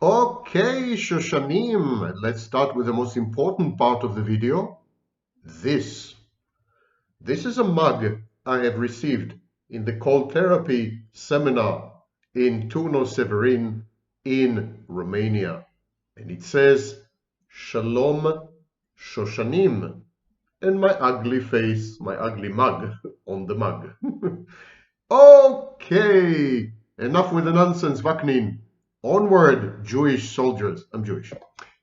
Okay, Shoshanim, let's start with the most important part of the video. This is a mug I have received in the cold therapy seminar in Turno Severin in Romania. And it says, Shalom Shoshanim, and my ugly face, my ugly mug on the mug. Okay, enough with the nonsense, Vaknin. Onward, Jewish soldiers. I'm Jewish.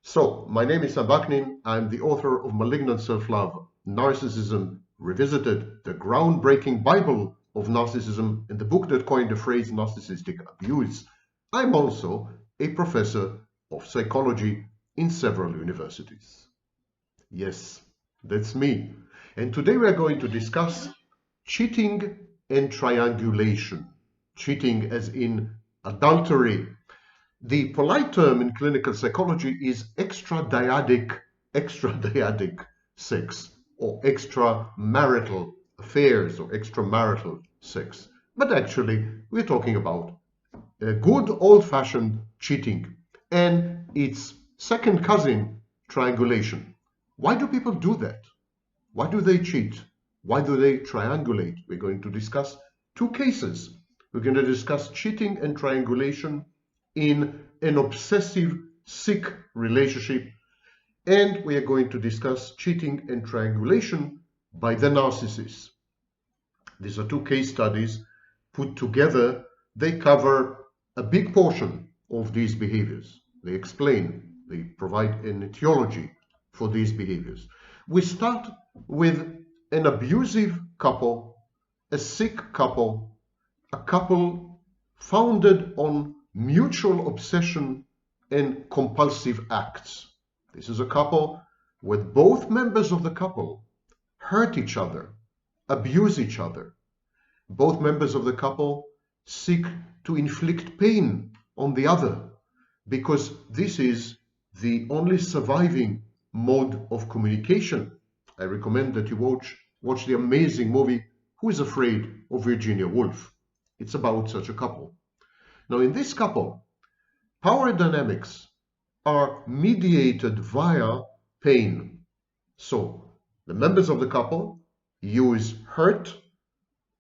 So, my name is Vaknin. I'm the author of Malignant Self-Love, Narcissism Revisited, the groundbreaking Bible of Narcissism, and the book that coined the phrase narcissistic abuse. I'm also a professor of psychology in several universities. Yes, that's me. And today we are going to discuss cheating and triangulation. Cheating as in adultery. The polite term in clinical psychology is extradyadic sex, or extramarital affairs, or extramarital sex. But actually, we're talking about good old-fashioned cheating and its second cousin, triangulation. Why do people do that? Why do they cheat? Why do they triangulate? We're going to discuss two cases. We're going to discuss cheating and triangulation in an obsessive, sick relationship. And we are going to discuss cheating and triangulation by the narcissist. These are two case studies put together. They cover a big portion of these behaviors. They explain, they provide an etiology for these behaviors. We start with an abusive couple, a sick couple, a couple founded on mutual obsession and compulsive acts. This is a couple where both members of the couple hurt each other, abuse each other. Both members of the couple seek to inflict pain on the other because this is the only surviving mode of communication. I recommend that you watch the amazing movie Who is Afraid of Virginia Woolf. It's about such a couple. Now, in this couple, power dynamics are mediated via pain. So, the members of the couple use hurt,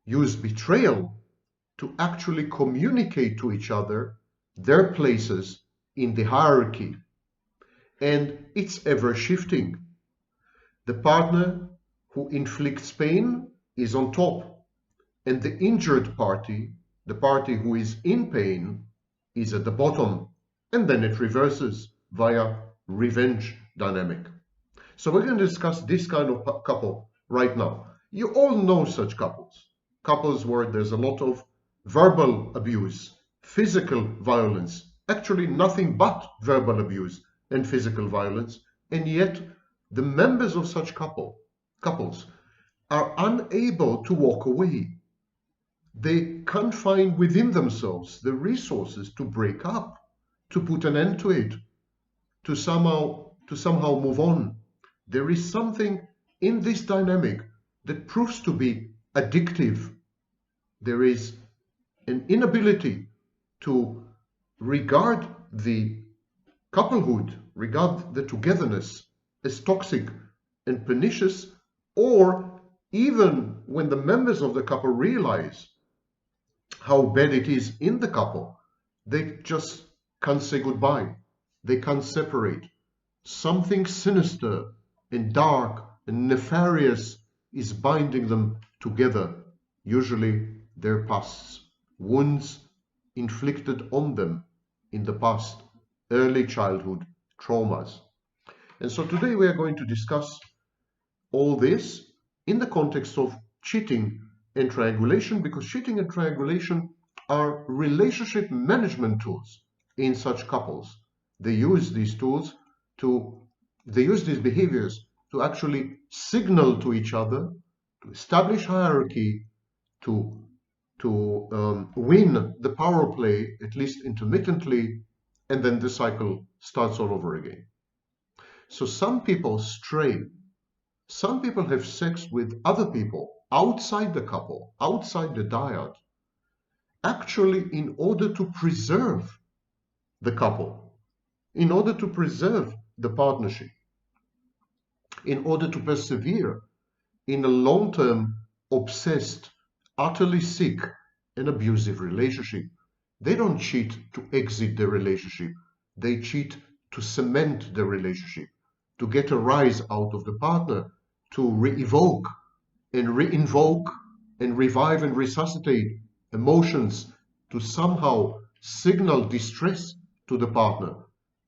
use betrayal to actually communicate to each other their places in the hierarchy. And it's ever shifting. The partner who inflicts pain is on top, and the injured party, the party who is in pain, is at the bottom, and then it reverses via revenge dynamic. So we're going to discuss this kind of couple right now. You all know such couples. Couples where there's a lot of verbal abuse, physical violence, actually nothing but verbal abuse and physical violence, and yet the members of such couples are unable to walk away. They can't find within themselves the resources to break up, to put an end to it, to somehow move on. There is something in this dynamic that proves to be addictive. There is an inability to regard the couplehood, regard the togetherness as toxic and pernicious, or even when the members of the couple realize how bad it is in the couple, they just can't say goodbye. They can't separate. Something sinister and dark and nefarious is binding them together. Usually their pasts, wounds inflicted on them in the past, early childhood traumas. And so today we are going to discuss all this in the context of cheating and triangulation, because cheating and triangulation are relationship management tools in such couples. They use these tools they use these behaviors to actually signal to each other, to establish hierarchy, to win the power play, at least intermittently, and then the cycle starts all over again. So some people stray. Some people have sex with other people outside the couple, outside the dyad, actually in order to preserve the couple. in order to preserve the partnership, in order to persevere in a long-term, obsessed, utterly sick, and abusive relationship. They don't cheat to exit the relationship. They cheat to cement the relationship, to get a rise out of the partner, to re-evoke and re-invoke and revive and resuscitate emotions, to somehow signal distress to the partner,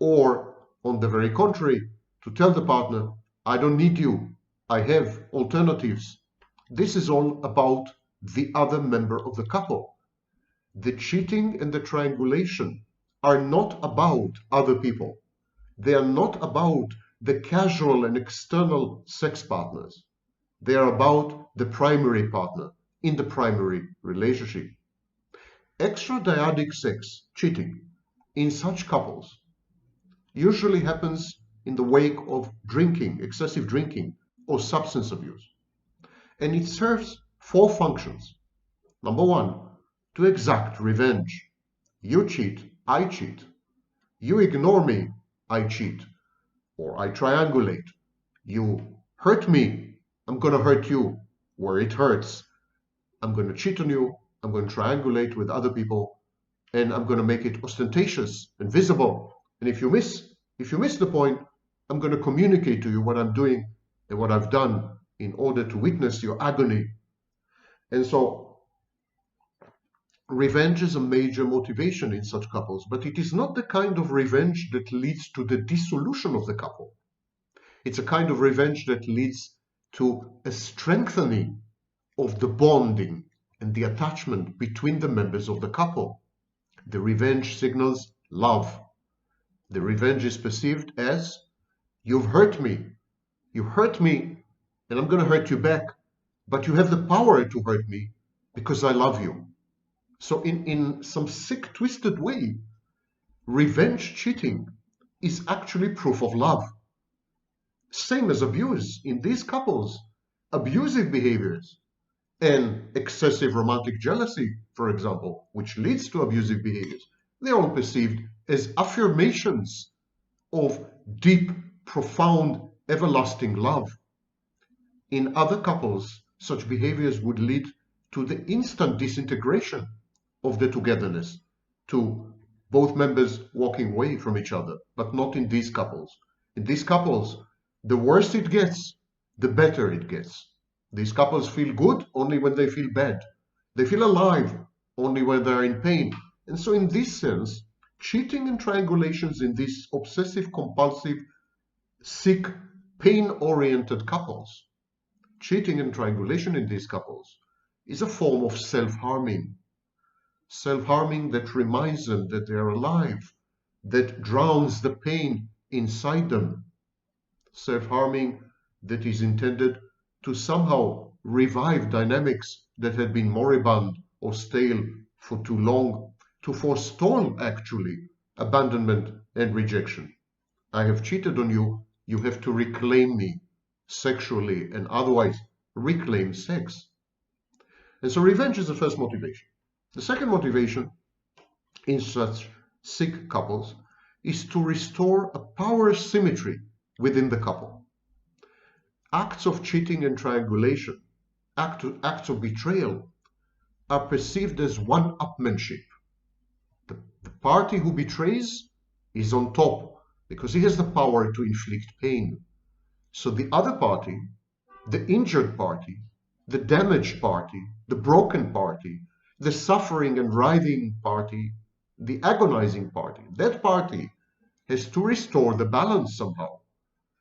or on the very contrary, to tell the partner, I don't need you, I have alternatives. This is all about the other member of the couple. The cheating and the triangulation are not about other people. They are not about the casual and external sex partners. They are about the primary partner in the primary relationship. Extradyadic sex, cheating, in such couples usually happens in the wake of drinking, excessive drinking, or substance abuse. And it serves four functions. Number one, to exact revenge. You cheat, I cheat. You ignore me, I cheat. Or I triangulate. You hurt me, I'm going to hurt you where it hurts. I'm going to cheat on you, I'm going to triangulate with other people, and I'm going to make it ostentatious and visible. And if you miss the point, I'm going to communicate to you what I'm doing and what I've done in order to witness your agony. And so revenge is a major motivation in such couples, but it is not the kind of revenge that leads to the dissolution of the couple. It's a kind of revenge that leads to a strengthening of the bonding and the attachment between the members of the couple. The revenge signals love. The revenge is perceived as, you've hurt me, and I'm going to hurt you back, but you have the power to hurt me because I love you. So in some sick, twisted way, revenge cheating is actually proof of love. Same as abuse. In these couples, abusive behaviors and excessive romantic jealousy, for example, which leads to abusive behaviors, they're all perceived as affirmations of deep, profound, everlasting love. In other couples, such behaviors would lead to the instant disintegration of the togetherness, to both members walking away from each other, but not in these couples. In these couples, the worse it gets, the better it gets. These couples feel good only when they feel bad. They feel alive only when they're in pain. And so in this sense, cheating and triangulations in these obsessive, compulsive, sick, pain-oriented couples, cheating and triangulation in these couples is a form of self-harming. Self-harming that reminds them that they are alive, that drowns the pain inside them. Self-harming that is intended to somehow revive dynamics that had been moribund or stale for too long, to forestall actually abandonment and rejection. I have cheated on you, you have to reclaim me sexually and otherwise reclaim sex. And so revenge is the first motivation. The second motivation in such sick couples is to restore a power symmetry within the couple. Acts of cheating and triangulation, acts of betrayal, are perceived as one-upmanship. The party who betrays is on top because he has the power to inflict pain. So the other party, the injured party, the damaged party, the broken party, the suffering and writhing party, the agonizing party, that party has to restore the balance somehow.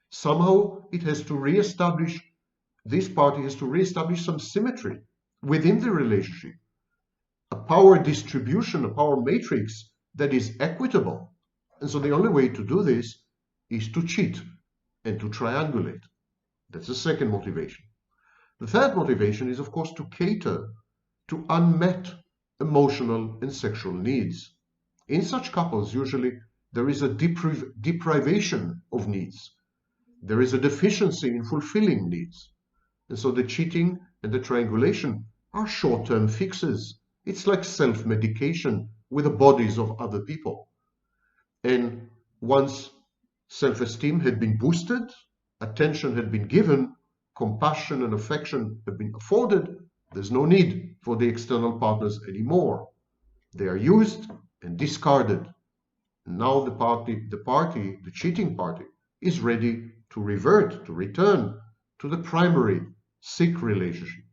Somehow it has to reestablish, this party has to reestablish some symmetry within the relationship, a power distribution, a power matrix that is equitable. And so the only way to do this is to cheat and to triangulate. That's the second motivation. The third motivation is, of course, to cater to unmet emotional and sexual needs. In such couples, usually there is a deprivation of needs. There is a deficiency in fulfilling needs. And so the cheating and the triangulation are short-term fixes. It's like self-medication with the bodies of other people. And Once self-esteem had been boosted, attention had been given, compassion and affection have been afforded, there's no need for the external partners anymore. They are used and discarded. Now the cheating party, is ready to revert, to return to the primary sick relationship.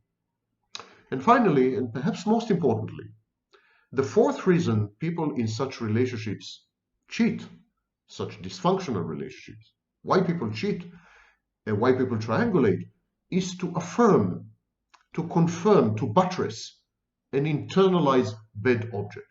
And finally, and perhaps most importantly, the fourth reason people in such relationships cheat, such dysfunctional relationships, why people cheat and why people triangulate, is to affirm, to confirm, to buttress an internalized bad object.